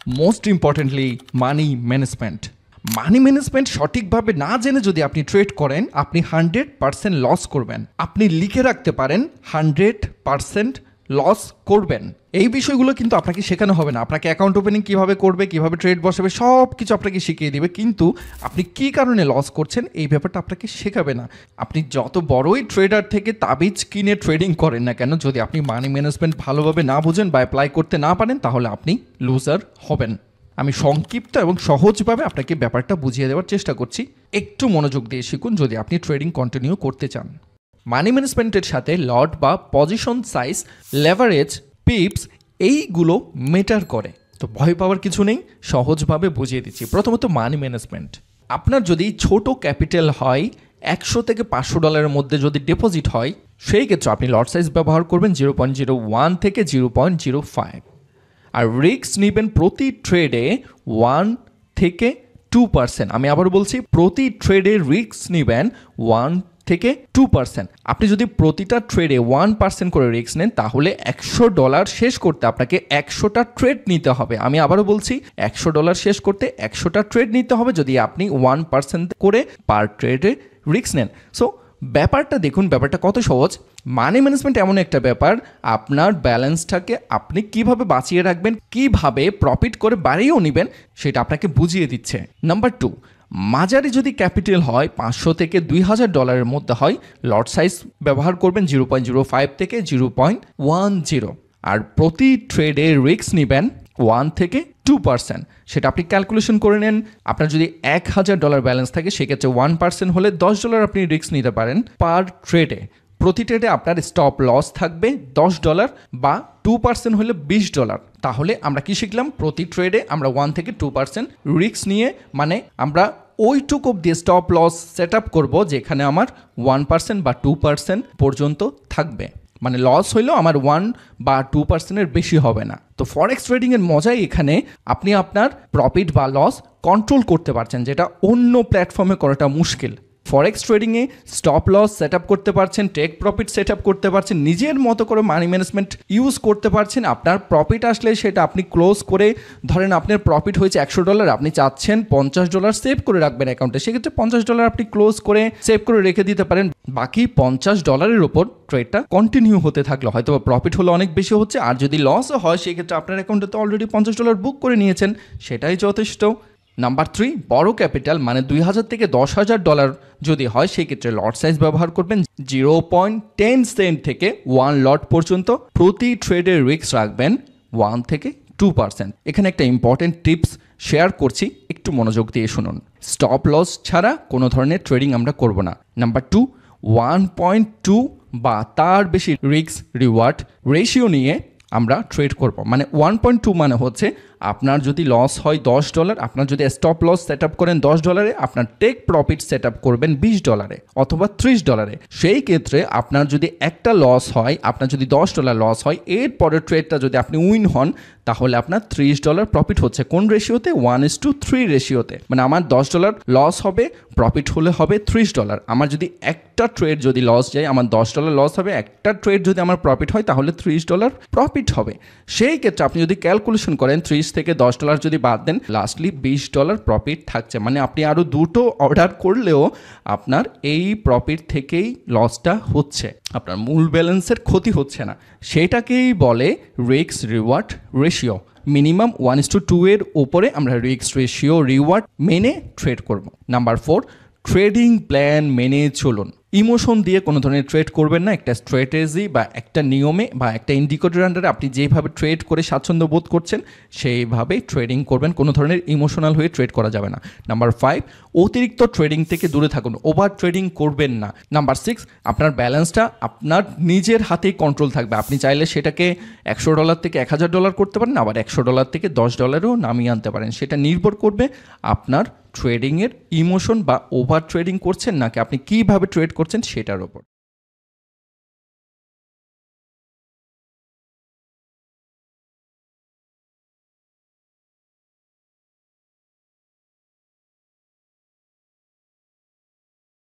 Most importantly money management. Money management সঠিকভাবে না জেনে যদি আপনি ট্রেড করেন, আপনি 100% লস করবেন। আপনি লিখে রাখতে পারেন 100% লস করবেন। এই বিষয়গুলো কিন্তু আপনাকে শেখানো হবে না। আপনাকে অ্যাকাউন্ট ওপেনিং কীভাবে করবে, কীভাবে ট্রেড বসাবে, সব কিছু আপনাকে শিখিয়ে দিবে, কিন্তু আপনি কী কারণে লস করছেন এই ব্যাপারটা আপনাকে শেখাবে না। আপনি যত বড়ই ট্রেডার থেকে তাবিজ কিনে ট্রেডিং করেন না কেন, যদি আপনি মানি ম্যানেজমেন্ট ভালোভাবে না বুঝেন বা অ্যাপ্লাই করতে না পারেন, তাহলে আপনি লুজার হবেন। আমি সংক্ষিপ্ত এবং সহজভাবে আপনাকে ব্যাপারটা বুঝিয়ে দেওয়ার চেষ্টা করছি। একটু মনোযোগ দিয়ে শিখুন যদি আপনি ট্রেডিং কন্টিনিউ করতে চান। মানি ম্যানেজমেন্টের সাথে লট বা পজিশন সাইজ, লেভারেজ, পিপস এইগুলো মেটার করে। তো ভয় পাওয়ার কিছু নেই, সহজভাবে বুঝিয়ে দিচ্ছি। প্রথমত মানি ম্যানেজমেন্ট। আপনার যদি ছোট ক্যাপিটাল হয়, $100 থেকে $500 মধ্যে যদি ডিপোজিট হয়, সেই ক্ষেত্রে আপনি লট সাইজ ব্যবহার করবেন 0.01 থেকে 0.05। আর রিস্ক নেবেন প্রতি ট্রেডে 1 থেকে 2%। আমি আবার বলছি, প্রতি ট্রেডে রিস্ক নেবেন 1 থেকে 2%। আপনি যদি প্রতিটা ট্রেডে 1% করে রিস্ক নেন, তাহলে $100 শেষ করতে আপনাকে 100টা ট্রেড নিতে হবে। আমি আবারও বলছি, $100 শেষ করতে 100টা ট্রেড নিতে হবে যদি আপনি 1% করে পার ট্রেডে রিস্ক নেন। সো ব্যাপারটা দেখুন, ব্যাপারটা কত সহজ। মানি ম্যানেজমেন্ট এমন একটা ব্যাপার, আপনার ব্যালেন্সটাকে আপনি কিভাবে বাঁচিয়ে রাখবেন, কিভাবে প্রফিট করে বাড়িয়েও নেবেন, সেটা আপনাকে বুঝিয়ে দিচ্ছে। নাম্বার 2, মাঝারি যদি ক্যাপিটাল হয়, $500 থেকে $2000 মধ্যে হয়, লট সাইজ ব্যবহার করবেন 0.05 থেকে 0.10। আর প্রতি ট্রেডে রিস্ক নেবেন 1 থেকে 2%। সেটা আপনি ক্যালকুলেশন করে নেন। আপনার যদি $1000 ব্যালেন্স থাকে, সেক্ষেত্রে 1% হলে $10 আপনি রিস্ক নিতে পারেন পার ট্রেডে। প্রতি ট্রেডে আপনার স্টপ লস থাকবে $10 বা 2% হলে $20। তাহলে আমরা কি শিখলাম? প্রতি ট্রেডে আমরা 1 থেকে 2% রিস্ক নিয়ে, মানে আমরা ওইটুকু দিয়ে স্টপ লস সেট আপ করবো যেখানে আমার 1% বা 2% পর্যন্ত থাকবে। মানে লস হইলেও আমার 1 বা 2%-এর বেশি হবে না। তো ফরেক্স ট্রেডিংয়ের মজাই এখানে, আপনি আপনার প্রফিট বা লস কন্ট্রোল করতে পারছেন, যেটা অন্য প্ল্যাটফর্মে করাটা মুশকিল। ফরেক্স ট্রেডিংয়ে স্টপ লস সেট আপ করতে পারছেন, টেক প্রফিট সেট আপ করতে পারছেন, নিজের মতো করে মানি ম্যানেজমেন্ট ইউজ করতে পারছেন। আপনার প্রফিট আসলে সেটা আপনি ক্লোজ করে, ধরেন আপনার প্রফিট হয়েছে $100, আপনি চাচ্ছেন $50 সেভ করে রাখবেন অ্যাকাউন্টে, সেক্ষেত্রে $50 আপনি ক্লোজ করে সেভ করে রেখে দিতে পারেন। বাকি $50 ওপর ট্রেডটা কন্টিনিউ হতে থাকলো। হয়তো প্রফিট হলো অনেক বেশি হচ্ছে, আর যদি লসও হয় সেক্ষেত্রে আপনার অ্যাকাউন্টে তো অলরেডি $50 বুক করে নিয়েছেন, সেটাই যথেষ্ট। নাম্বার 3, বড় ক্যাপিটাল মানে $2000 থেকে $10,000 যদি হয়, সেই ক্ষেত্রে লট সাইজ ব্যবহার করবেন 0.10 সেন্ট থেকে 1 লট পর্যন্ত। প্রতি ট্রেডে রিস্ক রাখবেন 1 থেকে 2%। এখানে একটা ইম্পর্টেন্ট টিপস শেয়ার করছি, একটু মনোযোগ দিয়ে শুনুন। স্টপ লস ছাড়া কোনো ধরনের ট্রেডিং আমরা করব না। নাম্বার 2, 1.2 বা তার বেশি রিস্ক রিওয়ার্ড রেশিও নিয়ে আমরা ট্রেড করব। মানে 1.2 মানে হচ্ছে, আপনার যদি লস হয় $10, আপনার যদি স্টপ লস সেট আপ করেন $10, আপনার টেক প্রফিট সেট আপ করবেন $20 অথবা $30। সেই ক্ষেত্রে আপনার যদি একটা লস হয়, আপনার যদি $10 লস হয়, এর পরের ট্রেডটা যদি আপনি উইন হন, তাহলে আপনার $30 প্রফিট হচ্ছে। কোন রেশিওতে? 1:3 রেশিওতে। মানে আমার $10 লস হবে, প্রফিট হলে হবে $30। আমার যদি একটা ট্রেড যদি লস যায়, আমার $10 লস হবে, একটা ট্রেড যদি আমার প্রফিট হয়, তাহলে $30 প্রফিট হবে। সেই ক্ষেত্রে আপনি যদি ক্যালকুলেশন করেন, 30 থেকে $10 যদি বাদ দেন, লাস্টলি $20 প্রফিট থাকছে। মানে আপনি আরও 2টো অর্ডার করলেও আপনার এই প্রফিট থেকেই লসটা হচ্ছে, আপনার মূল ব্যালেন্সের ক্ষতি হচ্ছে না। সেটাকেই বলে রিস্ক রিওয়ার্ড রেশিও। মিনিমাম 1:2 এর উপরে আমরা রিস্ক রেশিও রিওয়ার্ড মেনে ট্রেড করব। নাম্বার 4, ট্রেডিং প্ল্যান মেনে চলুন। ইমোশন দিয়ে কোনো ধরনের ট্রেড করবেন না। একটা স্ট্র্যাটেজি বা একটা নিয়মে বা একটা ইন্ডিকেটর আন্ডারে আপনি যেভাবে ট্রেড করে স্বাচ্ছন্দ্য বোধ করছেন, সেইভাবেই ট্রেডিং করবেন। কোনো ধরনের ইমোশনাল হয়ে ট্রেড করা যাবে না। নাম্বার 5, অতিরিক্ত ট্রেডিং থেকে দূরে থাকুন, ওভার ট্রেডিং করবেন না। নাম্বার 6, আপনার ব্যালেন্সটা আপনার নিজের হাতেই কন্ট্রোল থাকবে। আপনি চাইলে সেটাকে $100 থেকে $1000 করতে পারেন, আবার $100 থেকে $10ও নামিয়ে আনতে পারেন। সেটা নির্ভর করবে আপনার ট্রেডিংয়ের ইমোশন বা ওভার ট্রেডিং করছেন নাকি আপনি কীভাবে ট্রেড করছেন সেটার ওপর।